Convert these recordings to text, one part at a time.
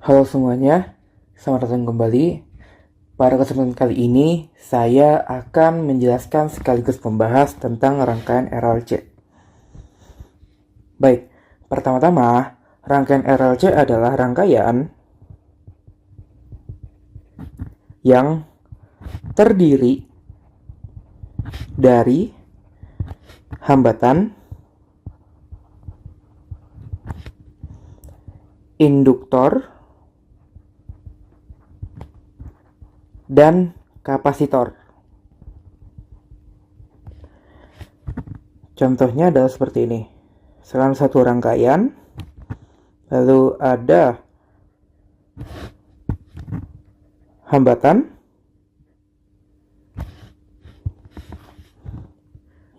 Halo semuanya, selamat datang kembali. Pada kesempatan kali ini, saya akan menjelaskan sekaligus membahas tentang rangkaian RLC. Baik, pertama-tama, rangkaian RLC adalah rangkaian yang terdiri dari hambatan, induktor, dan kapasitor. Contohnya adalah seperti ini. Dalam satu rangkaian, lalu ada hambatan,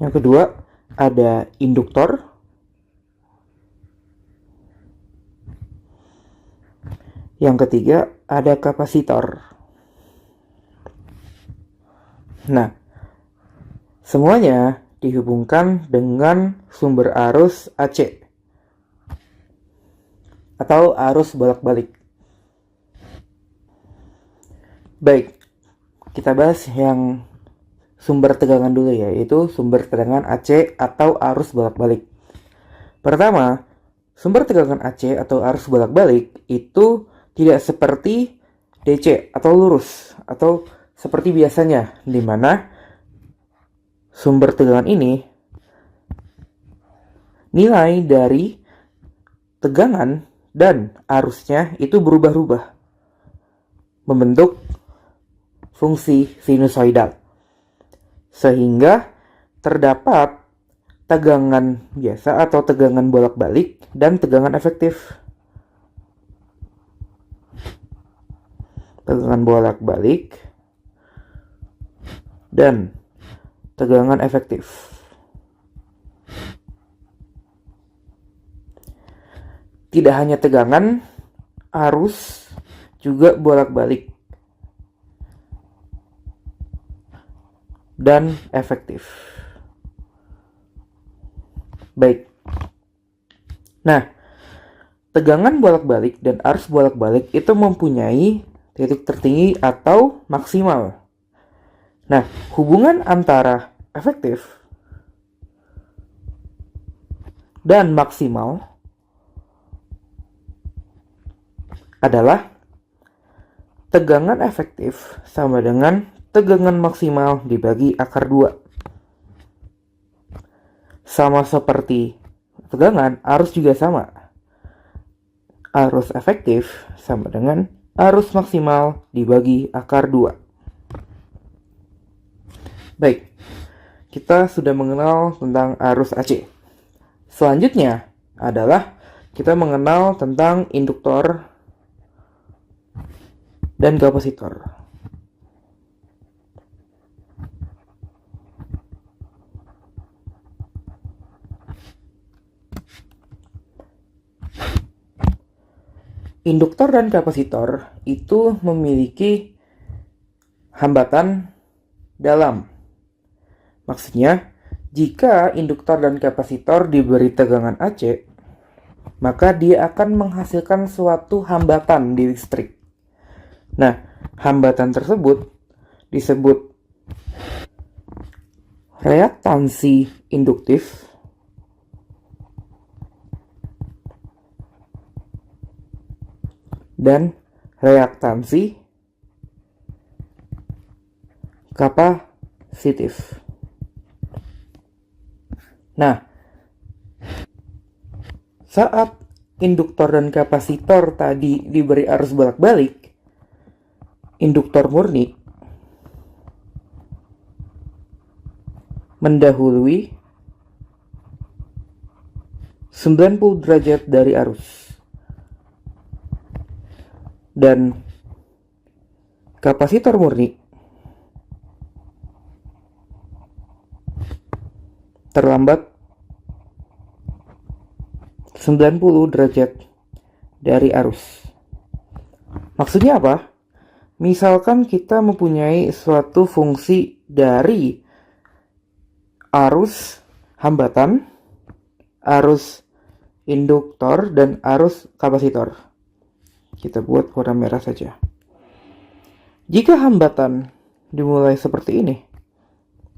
yang kedua ada induktor, yang ketiga ada kapasitor. Nah, semuanya dihubungkan dengan sumber arus AC atau arus bolak-balik. Baik, kita bahas yang sumber tegangan dulu ya, yaitu sumber tegangan AC atau arus bolak-balik. Pertama, sumber tegangan AC atau arus bolak-balik itu tidak seperti DC atau lurus atau seperti biasanya, di mana sumber tegangan ini nilai dari tegangan dan arusnya itu berubah-ubah membentuk fungsi sinusoidal, sehingga terdapat tegangan biasa atau tegangan bolak-balik dan tegangan efektif. Tegangan bolak-balik dan tegangan efektif. Tidak hanya tegangan, arus juga bolak-balik dan efektif. Baik. Nah, tegangan bolak-balik dan arus bolak-balik itu mempunyai titik tertinggi atau maksimal. Nah, hubungan antara efektif dan maksimal adalah tegangan efektif sama dengan tegangan maksimal dibagi akar 2. Sama seperti tegangan, arus juga sama. Arus efektif sama dengan arus maksimal dibagi akar 2. Baik, kita sudah mengenal tentang arus AC. Selanjutnya adalah kita mengenal tentang induktor dan kapasitor. Induktor dan kapasitor itu memiliki hambatan dalam. Maksudnya, jika induktor dan kapasitor diberi tegangan AC, maka dia akan menghasilkan suatu hambatan di listrik. Nah, hambatan tersebut disebut reaktansi induktif dan reaktansi kapasitif. Nah, saat induktor dan kapasitor tadi diberi arus bolak-balik, induktor murni mendahului 90 derajat dari arus. Dan kapasitor murni terlambat 90 derajat dari arus. Maksudnya apa? Misalkan kita mempunyai suatu fungsi dari arus hambatan, arus induktor, dan arus kapasitor. Kita buat warna merah saja. Jika hambatan dimulai seperti ini,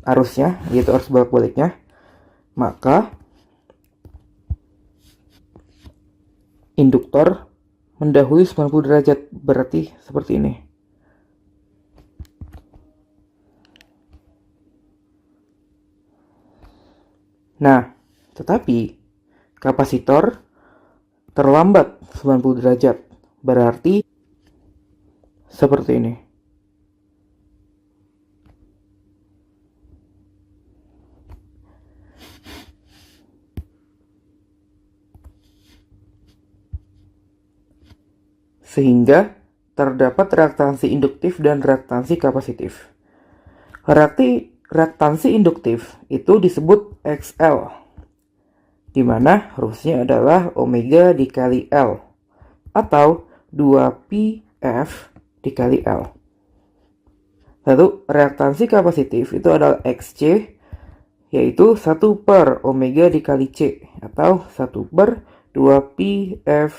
arusnya, yaitu arus bolak-baliknya, maka induktor mendahului 90 derajat, berarti seperti ini. Nah, tetapi kapasitor terlambat 90 derajat, berarti seperti ini. Sehingga terdapat reaktansi induktif dan reaktansi kapasitif. Reaktansi induktif itu disebut XL, di mana rumusnya adalah omega dikali L, atau 2πf dikali L. Lalu reaktansi kapasitif itu adalah XC, yaitu 1 per omega dikali C, atau 1 per 2πf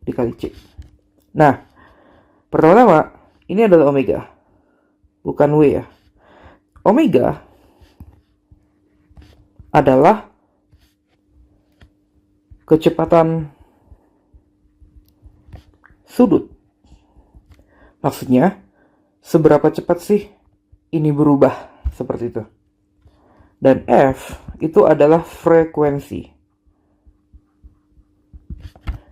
dikali C. Nah, pertama-tama ini adalah omega, bukan W ya. Omega adalah kecepatan sudut. Maksudnya, seberapa cepat sih ini berubah seperti itu. Dan F itu adalah frekuensi,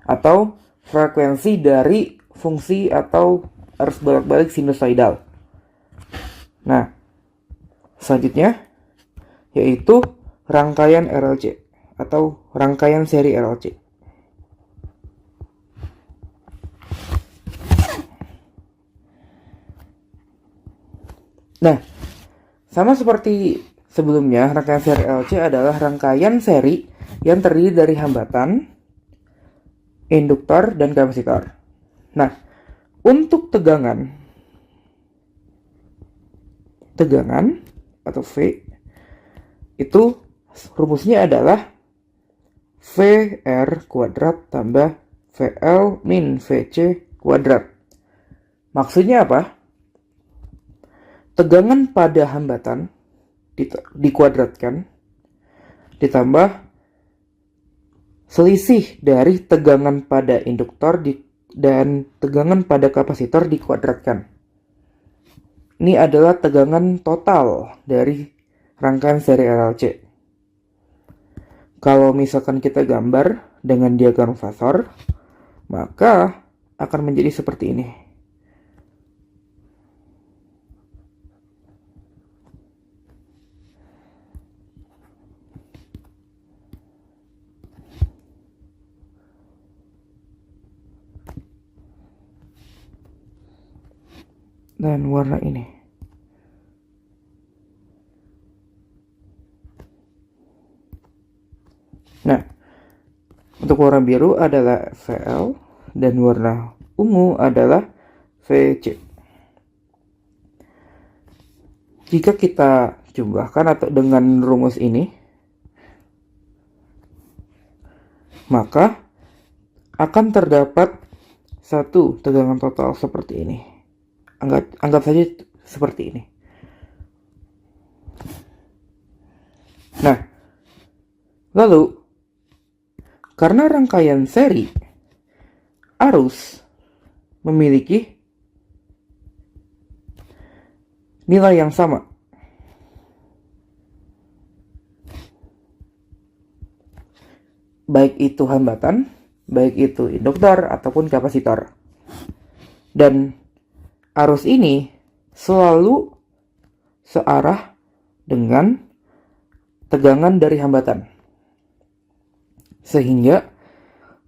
atau frekuensi dari fungsi atau arus bolak-balik sinusoidal. Nah, selanjutnya yaitu rangkaian RLC atau rangkaian seri RLC. Nah, sama seperti sebelumnya, rangkaian seri RLC adalah rangkaian seri yang terdiri dari hambatan, induktor, dan kapasitor. Nah, untuk tegangan atau V itu rumusnya adalah VR kuadrat tambah VL min VC kuadrat. Maksudnya apa? Tegangan pada hambatan dikuadratkan ditambah selisih dari tegangan pada induktor dan tegangan pada kapasitor dikuadratkan. Ini adalah tegangan total dari rangkaian seri RLC. Kalau misalkan kita gambar dengan diagram fasor, maka akan menjadi seperti ini. Dan warna ini. Nah, untuk warna biru adalah VL dan warna ungu adalah VC. Jika kita jumlahkan atau dengan rumus ini, maka akan terdapat satu tegangan total seperti ini. Anggap saja seperti ini. Nah, lalu karena rangkaian seri, arus memiliki nilai yang sama. Baik itu hambatan, baik itu induktor ataupun kapasitor. Dan arus ini selalu searah dengan tegangan dari hambatan. Sehingga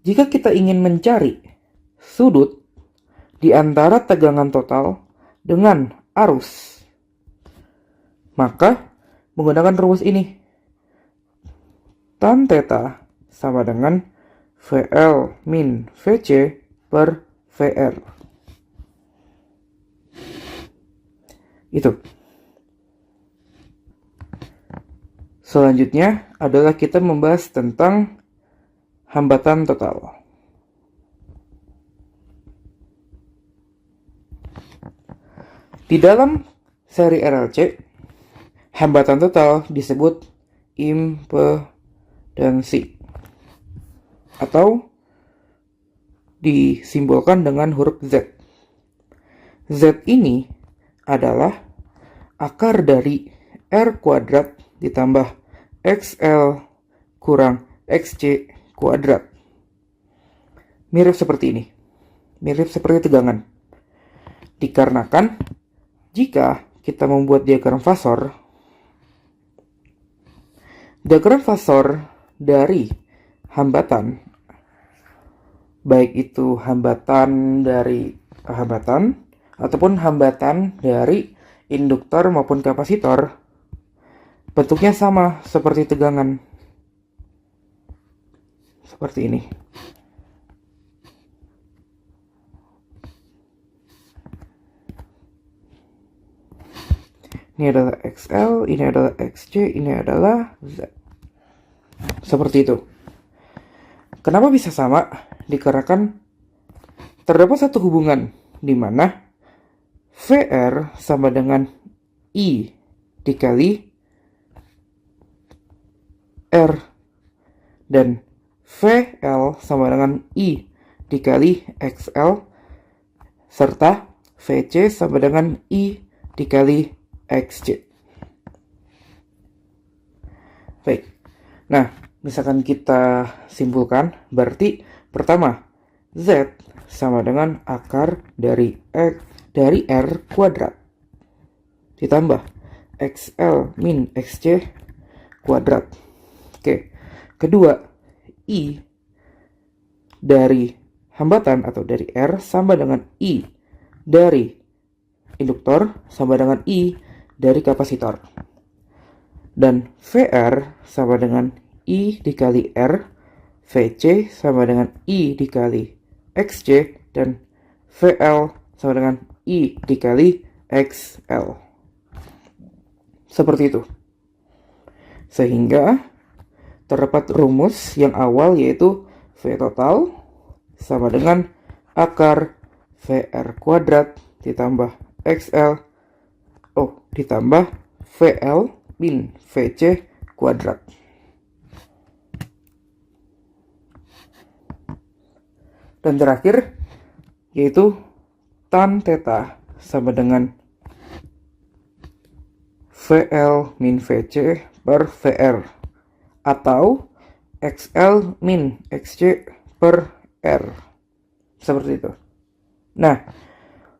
jika kita ingin mencari sudut di antara tegangan total dengan arus, maka menggunakan rumus ini. Tan theta sama dengan VL min VC per VR. Itu. Selanjutnya adalah kita membahas tentang hambatan total. Di dalam seri RLC, hambatan total disebut impedansi atau disimbolkan dengan huruf Z. Z ini adalah akar dari R kuadrat ditambah XL kurang XC kuadrat. Mirip seperti ini. Mirip seperti tegangan. Dikarenakan jika kita membuat diagram fasor dari hambatan, baik itu hambatan dari hambatan ataupun hambatan dari induktor maupun kapasitor, bentuknya sama seperti tegangan. Seperti ini. Ini adalah XL, ini adalah XC, ini adalah Z. Seperti itu. Kenapa bisa sama? Dikarenakan terdapat satu hubungan di mana VR sama dengan I dikali R dan VL sama dengan I dikali XL serta VC sama dengan I dikali XC. Baik. Nah, misalkan kita simpulkan, berarti pertama Z sama dengan akar dari R kuadrat ditambah XL min XC kuadrat. Oke. Kedua, I dari hambatan atau dari R sama dengan I dari induktor sama dengan I dari kapasitor. Dan VR sama dengan I dikali R, VC sama dengan I dikali XC, dan VL sama dengan I dikali XL. Seperti itu. Sehingga terdapat rumus yang awal yaitu V total sama dengan akar VR kuadrat ditambah XL ditambah VL min VC kuadrat. Dan terakhir yaitu tan theta sama dengan VL min VC per VR atau XL min XC per R. Seperti itu. Nah,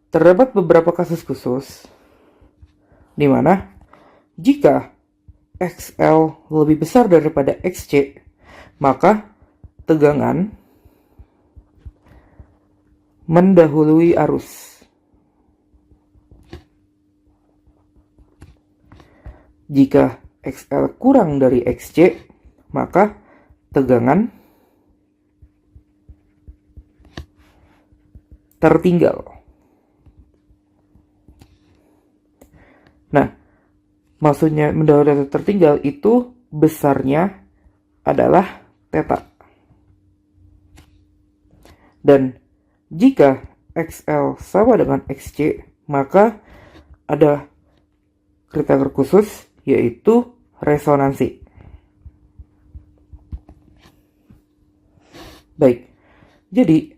terdapat beberapa kasus khusus di mana jika XL lebih besar daripada XC, maka tegangan mendahului arus. Jika XL kurang dari XC, maka tegangan tertinggal. Nah, maksudnya mendahului atau tertinggal itu besarnya adalah theta. Dan jika XL sama dengan XC, maka ada kriteria khusus yaitu resonansi. Baik, jadi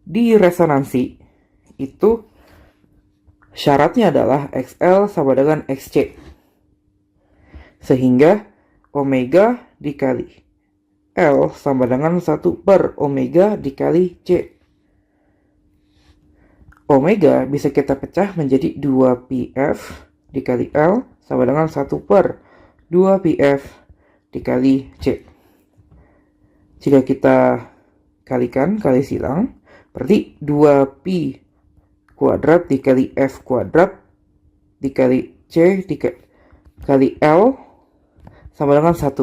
di resonansi itu syaratnya adalah XL sama dengan XC. Sehingga omega dikali L sama dengan 1 per omega dikali C. Omega bisa kita pecah menjadi 2πf dikali L sama dengan 1 per 2πf dikali C. Jika kita kali silang, berarti 2π kuadrat dikali F kuadrat dikali C dikali L sama dengan 1.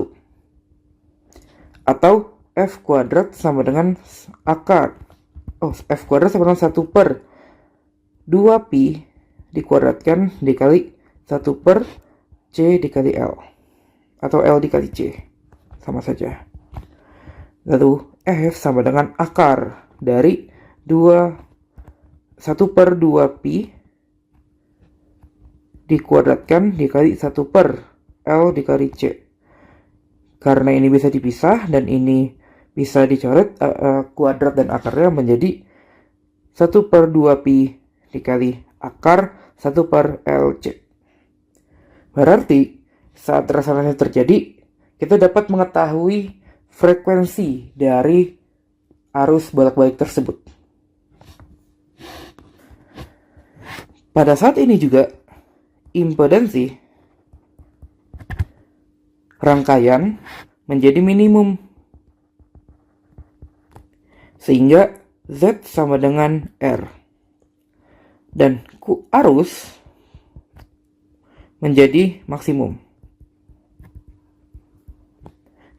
Atau F kuadrat sama dengan akar. F kuadrat sama dengan 1 per 2π dikuadratkan dikali 1 per C dikali L. Atau L dikali C. Sama saja. Lalu F sama dengan akar dari 1 per 2π dikuadratkan dikali 1 per L dikali C. Karena ini bisa dipisah dan ini bisa dicoret, kuadrat dan akarnya menjadi 1 per 2 pi dikali akar 1 per LC. Berarti saat resonansi terjadi, kita dapat mengetahui frekuensi dari arus bolak-balik tersebut. Pada saat ini juga, impedansi rangkaian menjadi minimum, sehingga Z sama dengan R. Dan arus menjadi maksimum,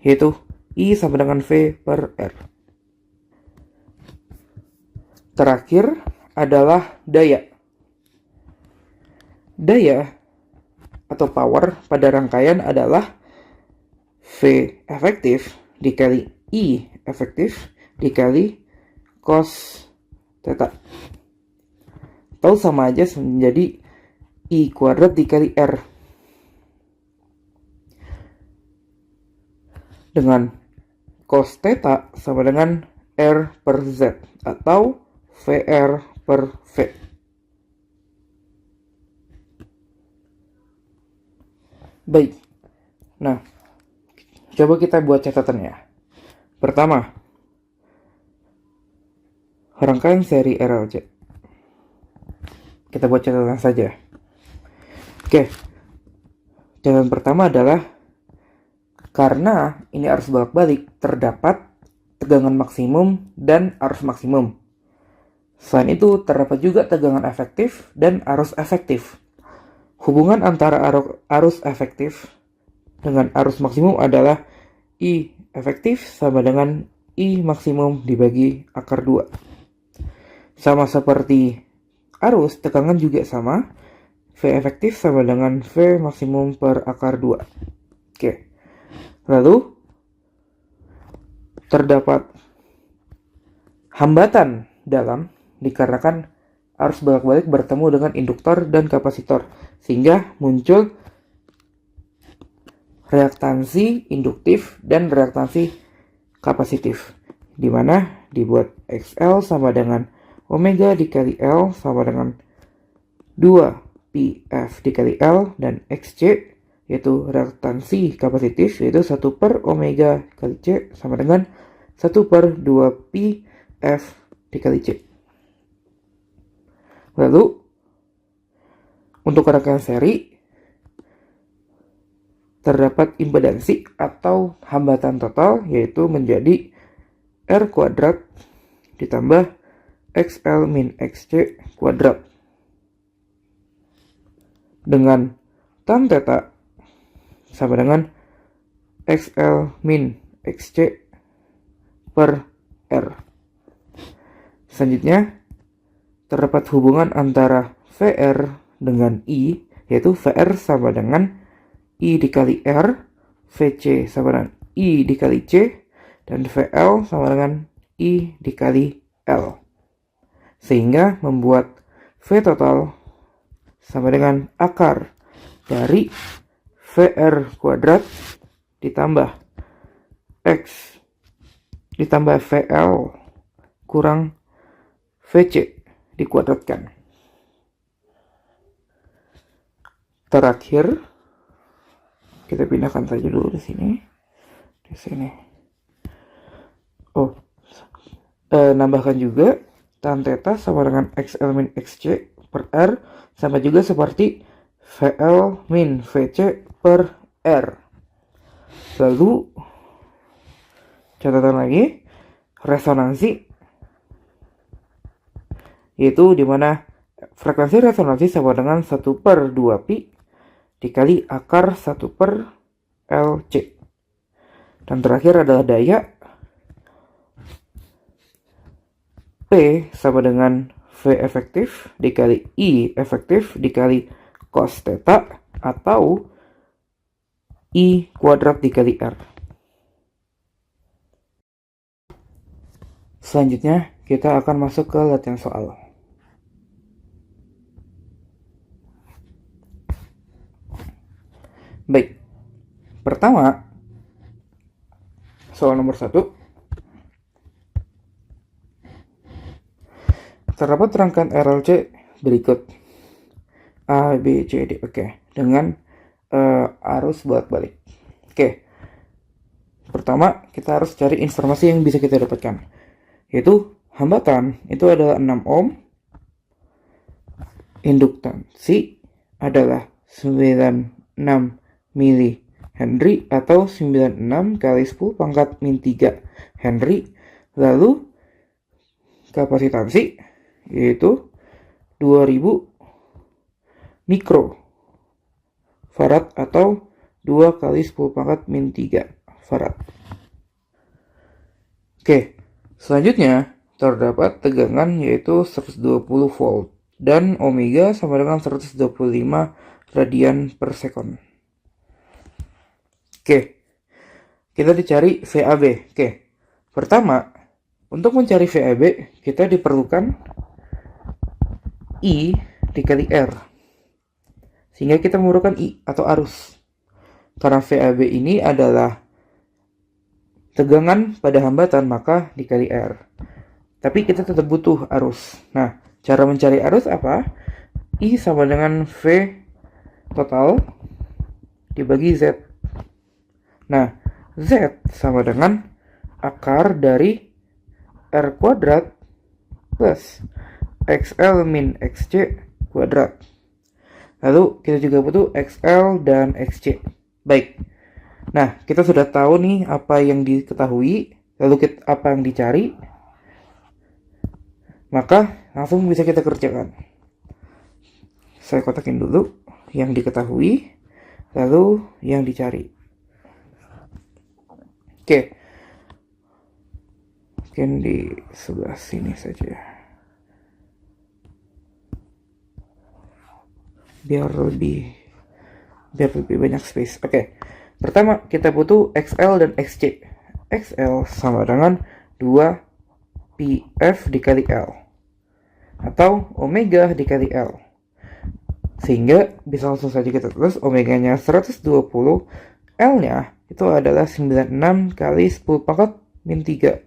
yaitu I sama dengan V per R. Terakhir adalah daya. Daya atau power pada rangkaian adalah V efektif dikali I efektif dikali cos theta. Atau sama aja menjadi I kuadrat dikali R. Dengan cos theta sama dengan R per Z atau VR per V. Baik, nah coba kita buat catatannya. Pertama, rangkaian seri RLC. Kita buat catatan saja. Oke, catatan pertama adalah karena ini arus bolak-balik, terdapat tegangan maksimum dan arus maksimum. Selain itu, terdapat juga tegangan efektif dan arus efektif. Hubungan antara arus efektif dengan arus maksimum adalah I efektif sama dengan I maksimum dibagi akar 2. Sama seperti arus, tegangan juga sama. V efektif sama dengan V maksimum per akar 2. Oke. Lalu, terdapat hambatan dalam dikarenakan arus bolak-balik bertemu dengan induktor dan kapasitor, sehingga muncul reaktansi induktif dan reaktansi kapasitif, di mana dibuat XL sama dengan omega dikali L sama dengan 2 PF dikali L, dan XC yaitu reaktansi kapasitif yaitu 1 per omega kali C sama dengan 1 per 2 PF dikali C. Lalu untuk rangkaian seri terdapat impedansi atau hambatan total yaitu menjadi R kuadrat ditambah XL min XC kuadrat dengan tan theta sama dengan XL min XC per R. Selanjutnya, terdapat hubungan antara VR dengan I, yaitu VR sama dengan I dikali R, VC sama dengan I dikali C, dan VL sama dengan I dikali L. Sehingga membuat V total sama dengan akar dari VR kuadrat ditambah X ditambah VL kurang VC dikuadratkan. Terakhir, kita pindahkan saja dulu di sini. Nambahkan juga tan theta sama dengan XL min XC per R, sama juga seperti VL min VC per R. Lalu catatan lagi, resonansi, yaitu dimana frekuensi resonansi sama dengan 1 per 2 pi dikali akar 1 per LC. Dan terakhir adalah daya, P sama dengan V efektif dikali I efektif dikali cos theta atau I kuadrat dikali R. Selanjutnya kita akan masuk ke latihan soal. Baik, pertama, soal nomor 1. Terdapat rangkaian RLC berikut. A, B, C, D. Oke, dengan arus bolak-balik. Oke, pertama kita harus cari informasi yang bisa kita dapatkan, yaitu hambatan itu adalah 6 ohm, induktansi adalah 96 mili Henry atau 96 kali 10 pangkat min 3 Henry. Lalu kapasitansi yaitu 2000 mikrofarad atau 2 kali 10 pangkat min 3 farad. Oke, selanjutnya terdapat tegangan yaitu 120 volt dan omega sama dengan 125 radian per sekon. Oke, kita dicari VAB. Oke, pertama, untuk mencari VAB kita diperlukan I dikali R, sehingga kita memerlukan I atau arus. Karena VAB ini adalah tegangan pada hambatan, maka dikali R. Tapi kita tetap butuh arus. Nah, cara mencari arus apa? I sama dengan V total dibagi Z. Nah, Z sama dengan akar dari R kuadrat plus XL min XC kuadrat. Lalu kita juga butuh XL dan XC. Baik. Nah, kita sudah tahu nih apa yang diketahui, lalu apa yang dicari. Maka langsung bisa kita kerjakan. Saya kotakin dulu yang diketahui, lalu yang dicari. Oke. Mungkin di sebelah sini saja. Biar lebih banyak space. Oke. Pertama, kita butuh XL dan XC. XL sama dengan 2 PF dikali L atau omega dikali L. Sehingga bisa langsung saja kita tulis omeganya 120, L-nya itu adalah 96 kali 10 pangkat min 3.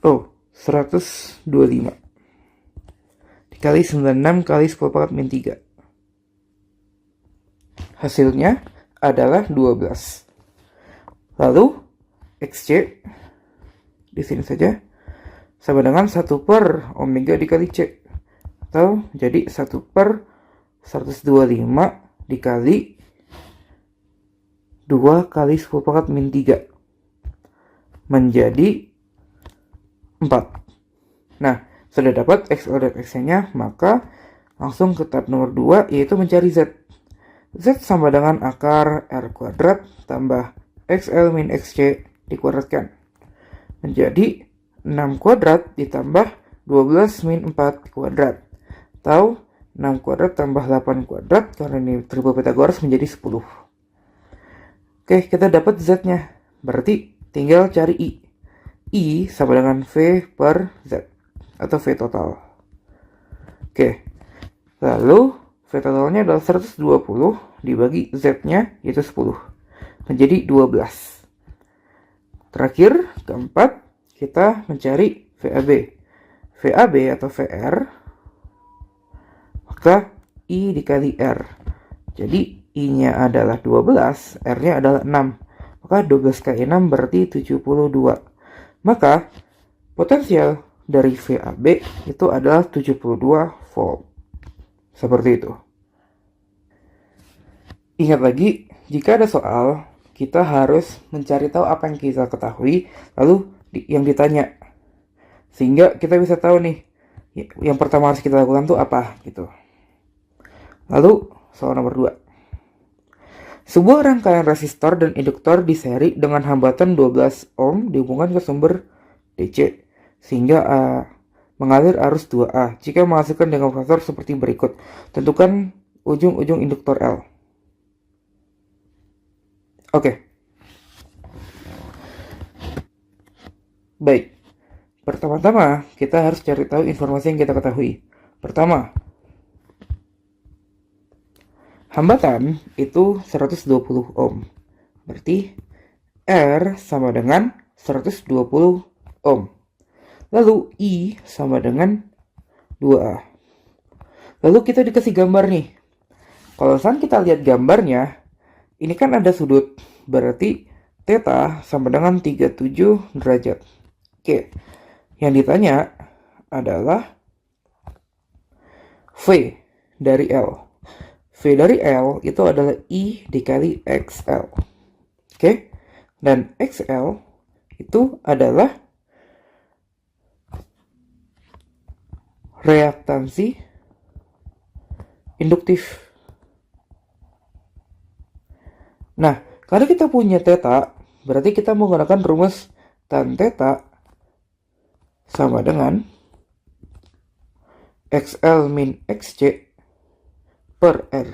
Oh, 125 dikali 96 kali 10 pangkat min 3. Hasilnya adalah 12. Lalu XC di sini saja sama dengan 1 per omega dikali C, atau jadi 1 per 125 dikali 2 kali 10 pangkat min 3 menjadi 4. Nah, sudah dapat XL dan XC-nya, maka langsung ke tahap nomor 2, yaitu mencari Z. Z sama dengan akar R kuadrat tambah XL min XC dikuadratkan menjadi 6 kuadrat ditambah 12 min 4 kuadrat, atau 6 kuadrat tambah 8 kuadrat, karena ini triple Pythagoras menjadi 10. Oke, kita dapat Z-nya, berarti tinggal cari I. I sama dengan V per Z atau V total. Oke, lalu V totalnya adalah 120 dibagi Z-nya yaitu 10 menjadi 12. Terakhir, keempat, kita mencari VAB. VAB atau VR, maka I dikali R. Jadi I-nya adalah 12, R-nya adalah 6. Maka 12 kali 6 berarti 72. Maka potensial dari VAB itu adalah 72 volt. Seperti itu. Ingat lagi, jika ada soal, kita harus mencari tahu apa yang kita ketahui, lalu yang ditanya. Sehingga kita bisa tahu nih, yang pertama harus kita lakukan tuh apa, gitu. Lalu, soal nomor 2. Sebuah rangkaian resistor dan induktor di seri dengan hambatan 12 ohm dihubungkan ke sumber DC, sehingga mengalir arus 2A. Jika menghasilkan dengan faktor seperti berikut. Tentukan ujung-ujung induktor L. Oke. Baik. Pertama-tama, kita harus cari tahu informasi yang kita ketahui. Pertama, Hambatan itu 120 ohm. Berarti R sama dengan 120 ohm. Lalu I sama dengan 2A. Lalu kita dikasih gambar nih. Kalau misalkan kita lihat gambarnya, ini kan ada sudut. Berarti theta sama dengan 37 derajat. Oke. Yang ditanya adalah V dari L. V dari L itu adalah I dikali XL. Oke. Dan XL itu adalah reaktansi induktif. Nah, kalau kita punya theta, berarti kita menggunakan rumus tan theta sama dengan XL min XC per R.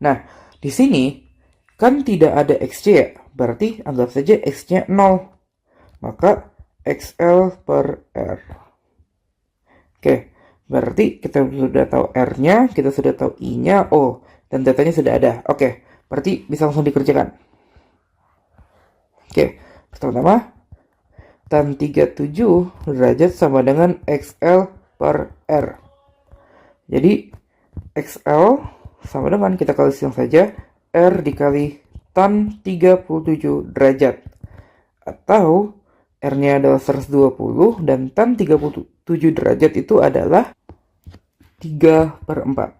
Nah, di sini kan tidak ada XC ya, berarti anggap saja X-nya 0. Maka XL per R. Oke, berarti kita sudah tahu R-nya, kita sudah tahu I-nya, oh, dan theta-nya sudah ada. Oke, berarti bisa langsung dikerjakan. Oke, pertama, tan 37 derajat sama dengan XL per R. Jadi, XL sama dengan, kita kali saja, R dikali tan 37 derajat. Atau, R-nya adalah 120, dan tan 37 derajat itu adalah 3/4.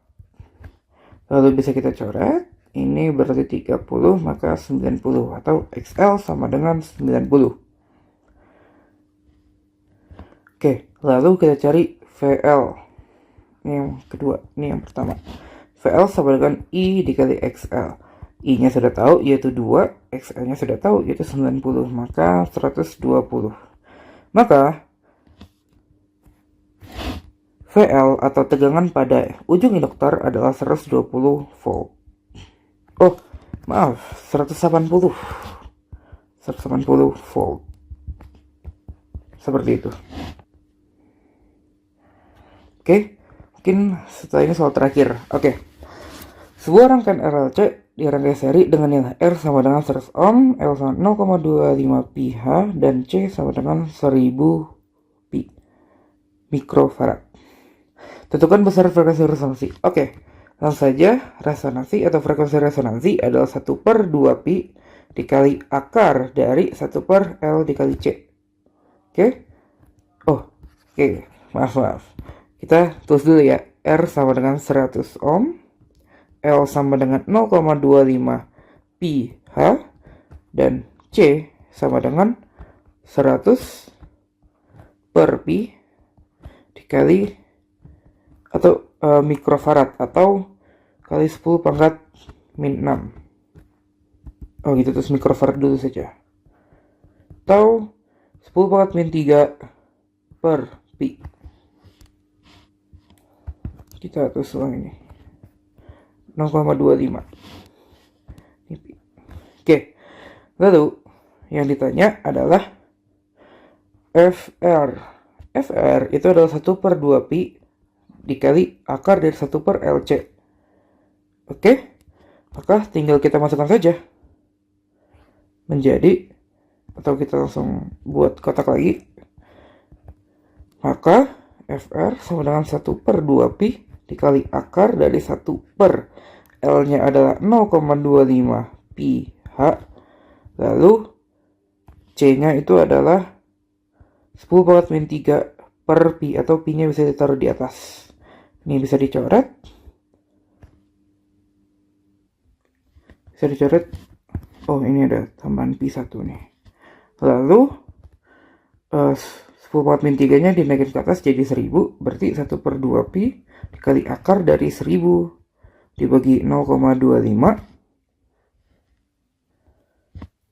Lalu bisa kita coret. Ini berarti 30, maka 90. Atau XL sama dengan 90. Oke, lalu kita cari VL. Ini yang kedua, ini yang pertama. VL sama dengan I dikali XL. I-nya sudah tahu, yaitu 2. XL-nya sudah tahu, yaitu 90. Maka 120. Maka VL atau tegangan pada ujung induktor adalah 120 volt. Oh, maaf, 180. 180 volt. Seperti itu. Oke, mungkin setelah ini soal terakhir. Oke. Sebuah rangkaian RLC dirangkai seri dengan nilai R sama dengan 100 ohm, L sama 0,25 pH, dan C sama dengan 1000 pi mikrofarad. Tentukan besar frekuensi resonansi. Oke, langsung saja. Resonansi atau frekuensi resonansi adalah 1/2 pi dikali akar dari 1/L dikali C. Oke? Oh, oke. Maaf. Kita tulis dulu ya. R sama dengan 100 ohm, L sama dengan 0,25 pH, dan C sama dengan 100 per pi dikali atau mikrofarad atau kali 10 pangkat min 6. Oh gitu, terus mikrofarad dulu saja. Atau 10 pangkat min 3 per pi. Kita tulis ulang ini. 0,25. Oke. Lalu yang ditanya adalah FR. FR itu adalah 1/2 pi dikali akar dari 1/LC. Oke? Maka tinggal kita masukkan saja. Menjadi, atau kita langsung buat kotak lagi. Maka FR sama dengan 1/2 pi dikali akar dari 1/, L-nya adalah 0,25 pH. Lalu C-nya itu adalah 10 pangkat min 3 per pi, atau pi-nya bisa ditaruh di atas. Ini bisa dicoret. Oh, ini ada tambahan pi 1 nih. Lalu 10 pangkat min 3-nya dinaikin ke atas jadi 1000. Berarti 1/2 pi dikali akar dari 1000 dibagi 0,25.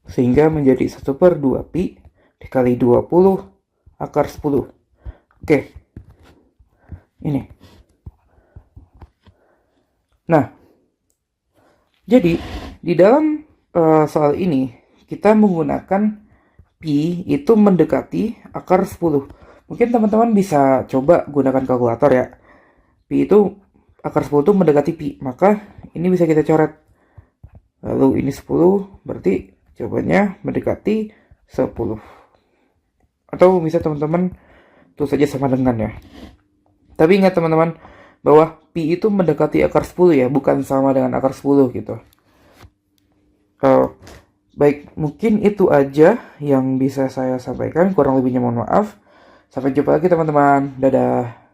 Sehingga menjadi 1/2 pi dikali 20 akar 10. Oke. Ini. Nah, jadi di dalam soal ini kita menggunakan pi itu mendekati akar 10. Mungkin teman-teman bisa coba gunakan kalkulator ya. Pi itu, akar 10 itu mendekati pi. Maka ini bisa kita coret. Lalu ini 10, berarti jawabannya mendekati 10. Atau bisa teman-teman tulis saja sama dengan ya. Tapi ingat teman-teman, bahwa pi itu mendekati akar 10 ya, bukan sama dengan akar 10 gitu. Baik, mungkin itu aja yang bisa saya sampaikan. Kurang lebihnya mohon maaf. Sampai jumpa lagi teman-teman. Dadah.